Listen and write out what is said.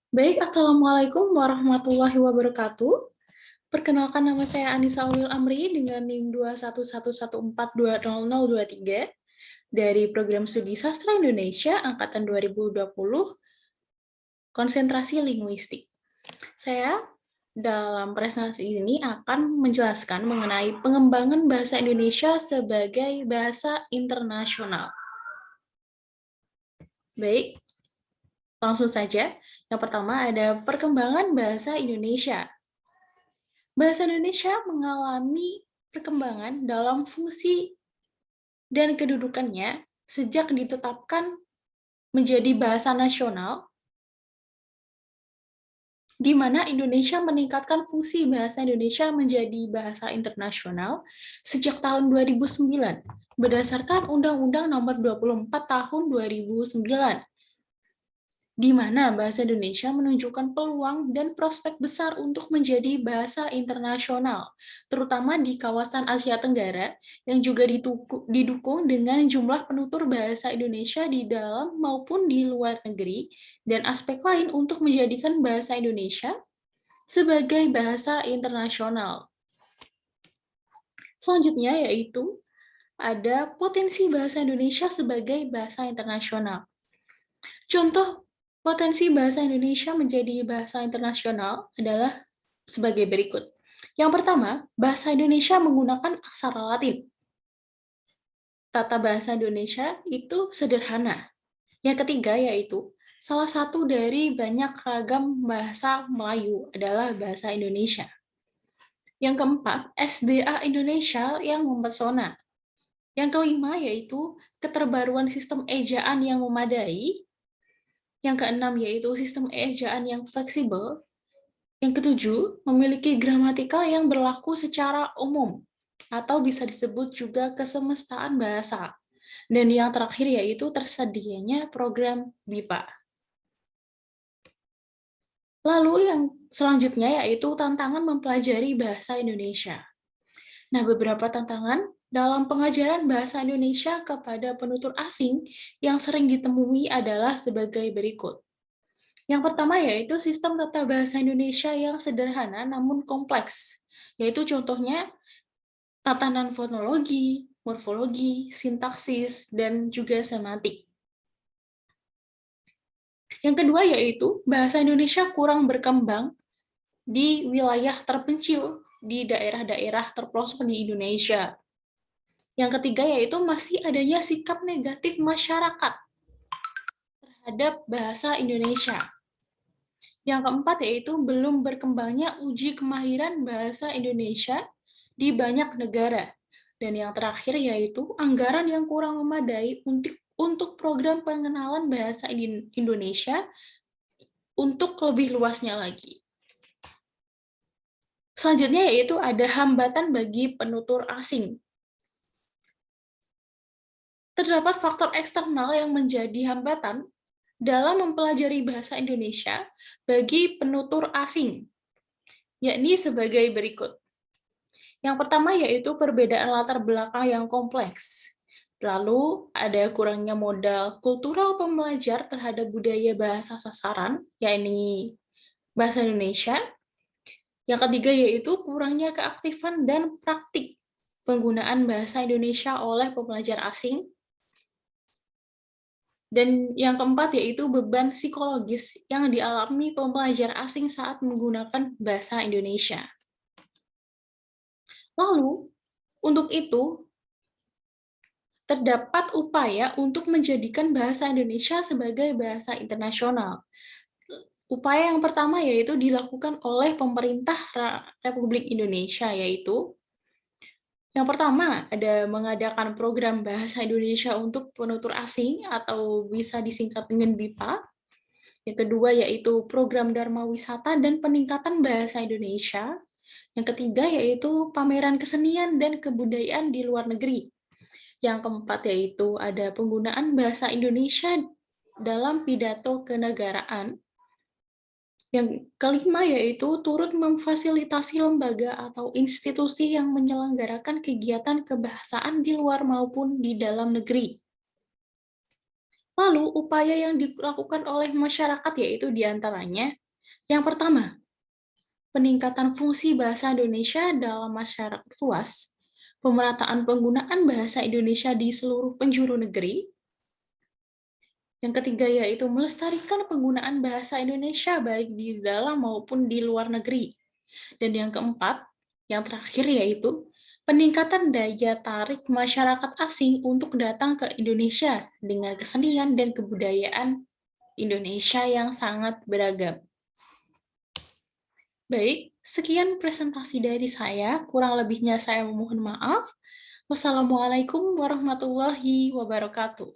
Baik, Assalamualaikum warahmatullahi wabarakatuh. Perkenalkan, nama saya Anissa Ulil Amri dengan NIM 21114200023 dari Program Studi Sastra Indonesia Angkatan 2020, Konsentrasi Linguistik. Saya dalam presentasi ini akan menjelaskan mengenai pengembangan bahasa Indonesia sebagai bahasa internasional. Baik, langsung saja. Yang pertama ada perkembangan bahasa Indonesia. Bahasa Indonesia mengalami perkembangan dalam fungsi dan kedudukannya sejak ditetapkan menjadi bahasa nasional, di mana Indonesia meningkatkan fungsi bahasa Indonesia menjadi bahasa internasional sejak tahun 2009, berdasarkan Undang-Undang Nomor 24 Tahun 2009, di mana bahasa Indonesia menunjukkan peluang dan prospek besar untuk menjadi bahasa internasional, terutama di kawasan Asia Tenggara, yang juga didukung dengan jumlah penutur bahasa Indonesia di dalam maupun di luar negeri, dan aspek lain untuk menjadikan bahasa Indonesia sebagai bahasa internasional. Selanjutnya yaitu ada potensi bahasa Indonesia sebagai bahasa internasional. Contoh potensi bahasa Indonesia menjadi bahasa internasional adalah sebagai berikut. Yang pertama, bahasa Indonesia menggunakan aksara Latin. Tata bahasa Indonesia itu sederhana. Yang ketiga yaitu, salah satu dari banyak ragam bahasa Melayu adalah bahasa Indonesia. Yang keempat, SDA Indonesia yang mempesona. Yang kelima yaitu, keterbaruan sistem ejaan yang memadai. Yang keenam yaitu sistem ejaan yang fleksibel. Yang ketujuh, memiliki gramatikal yang berlaku secara umum, atau bisa disebut juga kesemestaan bahasa. Dan yang terakhir yaitu tersedianya program BIPA. Lalu yang selanjutnya yaitu tantangan mempelajari bahasa Indonesia. Nah, beberapa tantangan dalam pengajaran bahasa Indonesia kepada penutur asing yang sering ditemui adalah sebagai berikut. Yang pertama yaitu sistem tata bahasa Indonesia yang sederhana namun kompleks, yaitu contohnya tatanan fonologi, morfologi, sintaksis, dan juga semantik. Yang kedua yaitu bahasa Indonesia kurang berkembang di wilayah terpencil di daerah-daerah terpelosok di Indonesia. Yang ketiga yaitu masih adanya sikap negatif masyarakat terhadap bahasa Indonesia. Yang keempat yaitu belum berkembangnya uji kemahiran bahasa Indonesia di banyak negara. Dan yang terakhir yaitu anggaran yang kurang memadai untuk program pengenalan bahasa Indonesia untuk lebih luasnya lagi. Selanjutnya yaitu ada hambatan bagi penutur asing. Terdapat faktor eksternal yang menjadi hambatan dalam mempelajari bahasa Indonesia bagi penutur asing, yakni sebagai berikut. Yang pertama yaitu perbedaan latar belakang yang kompleks. Lalu ada kurangnya modal kultural pembelajar terhadap budaya bahasa sasaran, yakni bahasa Indonesia. Yang ketiga yaitu kurangnya keaktifan dan praktik penggunaan bahasa Indonesia oleh pembelajar asing. Dan yang keempat yaitu beban psikologis yang dialami pembelajar asing saat menggunakan bahasa Indonesia. Lalu, untuk itu, terdapat upaya untuk menjadikan bahasa Indonesia sebagai bahasa internasional. Upaya yang pertama yaitu dilakukan oleh pemerintah Republik Indonesia, yaitu yang pertama ada mengadakan program bahasa Indonesia untuk penutur asing atau bisa disingkat dengan BIPA. Yang kedua yaitu program Dharma Wisata dan peningkatan bahasa Indonesia. Yang ketiga yaitu pameran kesenian dan kebudayaan di luar negeri. Yang keempat yaitu ada penggunaan bahasa Indonesia dalam pidato kenegaraan. Yang kelima yaitu turut memfasilitasi lembaga atau institusi yang menyelenggarakan kegiatan kebahasaan di luar maupun di dalam negeri. Lalu, upaya yang dilakukan oleh masyarakat yaitu diantaranya, yang pertama, peningkatan fungsi bahasa Indonesia dalam masyarakat luas, pemerataan penggunaan bahasa Indonesia di seluruh penjuru negeri. Yang ketiga yaitu melestarikan penggunaan bahasa Indonesia baik di dalam maupun di luar negeri. Dan yang keempat, yang terakhir yaitu peningkatan daya tarik masyarakat asing untuk datang ke Indonesia dengan kesenian dan kebudayaan Indonesia yang sangat beragam. Baik, sekian presentasi dari saya. Kurang lebihnya saya memohon maaf. Wassalamualaikum warahmatullahi wabarakatuh.